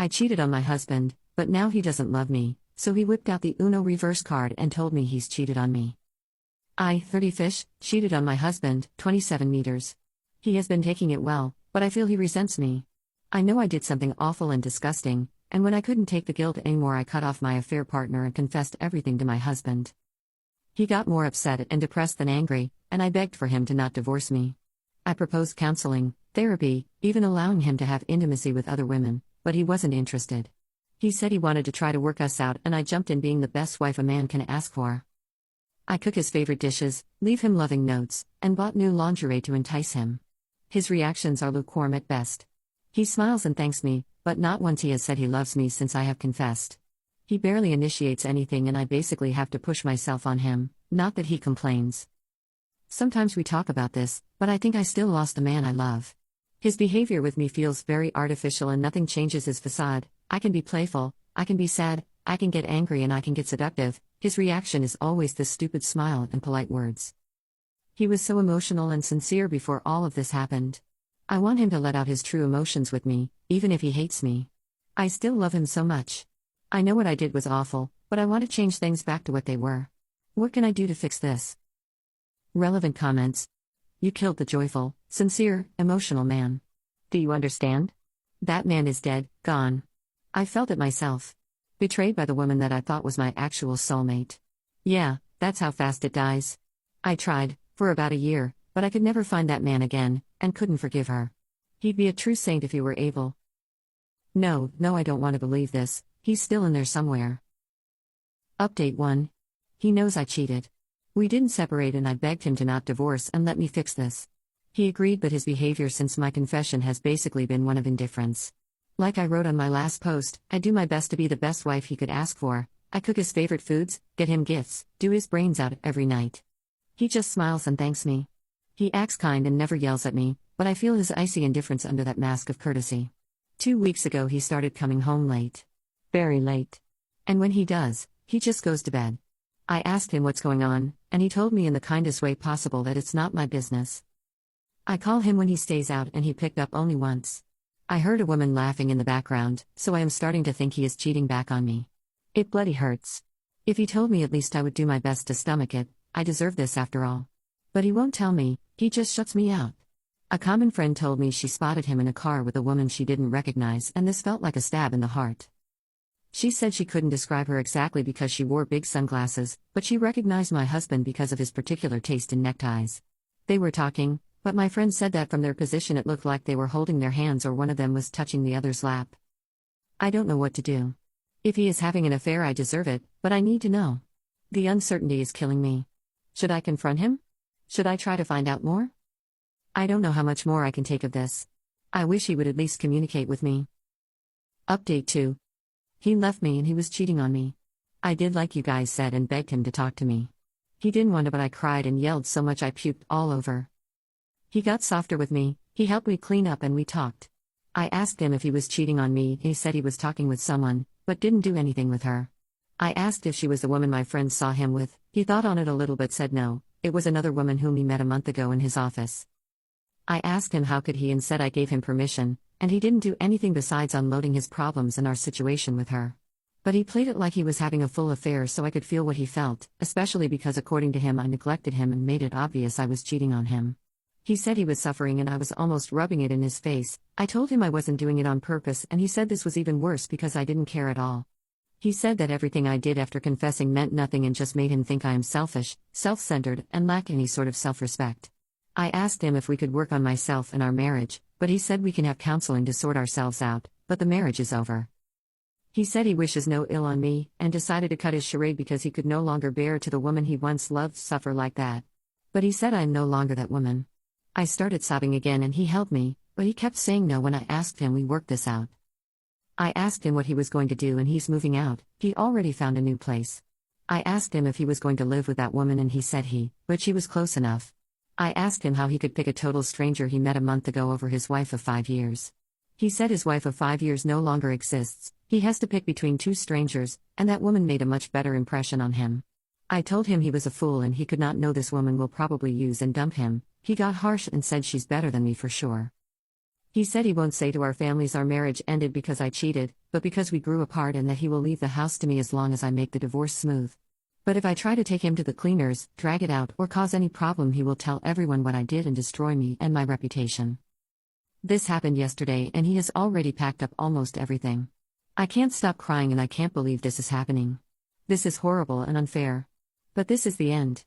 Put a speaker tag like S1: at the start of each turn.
S1: I cheated on my husband, but now he doesn't love me, so he whipped out the Uno reverse card and told me he's cheated on me. I, 30 fish, cheated on my husband, 27 meters. He has been taking it well, but I feel he resents me. I know I did something awful and disgusting, and when I couldn't take the guilt anymore, I cut off my affair partner and confessed everything to my husband. He got more upset and depressed than angry, and I begged for him to not divorce me. I proposed counseling, therapy, even allowing him to have intimacy with other women, but he wasn't interested. He said he wanted to try to work us out, and I jumped in, being the best wife a man can ask for. I cook his favorite dishes, leave him loving notes, and bought new lingerie to entice him. His reactions are lukewarm at best. He smiles and thanks me, but not once he has said he loves me since I have confessed. He barely initiates anything, and I basically have to push myself on him, not that he complains. Sometimes we talk about this, but I think I still lost the man I love. His behavior with me feels very artificial and nothing changes his facade. I can be playful, I can be sad, I can get angry, and I can get seductive. His reaction is always this stupid smile and polite words. He was so emotional and sincere before all of this happened. I want him to let out his true emotions with me, even if he hates me. I still love him so much. I know what I did was awful, but I want to change things back to what they were. What can I do to fix this? Relevant comments. You killed the joyful, sincere, emotional man. Do you understand? That man is dead, gone. I felt it myself. Betrayed by the woman that I thought was my actual soulmate. Yeah, that's how fast it dies. I tried, for about a year, but I could never find that man again, and couldn't forgive her. He'd be a true saint if he were able. No, I don't want to believe this. He's still in there somewhere. Update 1. He knows I cheated. We didn't separate, and I begged him to not divorce and let me fix this. He agreed, but his behavior since my confession has basically been one of indifference. Like I wrote on my last post, I do my best to be the best wife he could ask for. I cook his favorite foods, get him gifts, do his brains out every night. He just smiles and thanks me. He acts kind and never yells at me, but I feel his icy indifference under that mask of courtesy. 2 weeks ago he started coming home late. Very late. And when he does, he just goes to bed. I asked him what's going on, and he told me in the kindest way possible that it's not my business. I call him when he stays out, and he picked up only once. I heard a woman laughing in the background, so I am starting to think he is cheating back on me. It bloody hurts. If he told me, at least I would do my best to stomach it. I deserve this after all. But he won't tell me, he just shuts me out. A common friend told me she spotted him in a car with a woman she didn't recognize, and this felt like a stab in the heart. She said she couldn't describe her exactly because she wore big sunglasses, but she recognized my husband because of his particular taste in neckties. They were talking, but my friend said that from their position it looked like they were holding their hands or one of them was touching the other's lap. I don't know what to do. If he is having an affair, I deserve it, but I need to know. The uncertainty is killing me. Should I confront him? Should I try to find out more? I don't know how much more I can take of this. I wish he would at least communicate with me. Update 2. He left me and he was cheating on me. I did like you guys said and begged him to talk to me. He didn't want to, but I cried and yelled so much I puked all over. He got softer with me, he helped me clean up and we talked. I asked him if he was cheating on me. He said he was talking with someone, but didn't do anything with her. I asked if she was the woman my friend saw him with. He thought on it a little but said no, it was another woman whom he met a month ago in his office. I asked him how could he, and said I gave him permission, and he didn't do anything besides unloading his problems and our situation with her. But he played it like he was having a full affair so I could feel what he felt, especially because according to him I neglected him and made it obvious I was cheating on him. He said he was suffering and I was almost rubbing it in his face. I told him I wasn't doing it on purpose, and he said this was even worse because I didn't care at all. He said that everything I did after confessing meant nothing and just made him think I am selfish, self-centered, and lack any sort of self-respect. I asked him if we could work on myself and our marriage, but he said we can have counseling to sort ourselves out, but the marriage is over. He said he wishes no ill on me, and decided to cut his charade because he could no longer bear to the woman he once loved suffer like that. But he said I am no longer that woman. I started sobbing again and he helped me, but he kept saying no when I asked him we work this out. I asked him what he was going to do and he's moving out, he already found a new place. I asked him if he was going to live with that woman and he said but she was close enough. I asked him how he could pick a total stranger he met a month ago over his wife of 5 years. He said his wife of 5 years no longer exists, he has to pick between 2 strangers, and that woman made a much better impression on him. I told him he was a fool and he could not know this woman will probably use and dump him. He got harsh and said she's better than me for sure. He said he won't say to our families our marriage ended because I cheated, but because we grew apart, and that he will leave the house to me as long as I make the divorce smooth. But if I try to take him to the cleaners, drag it out, or cause any problem, he will tell everyone what I did and destroy me and my reputation. This happened yesterday and he has already packed up almost everything. I can't stop crying and I can't believe this is happening. This is horrible and unfair. But this is the end.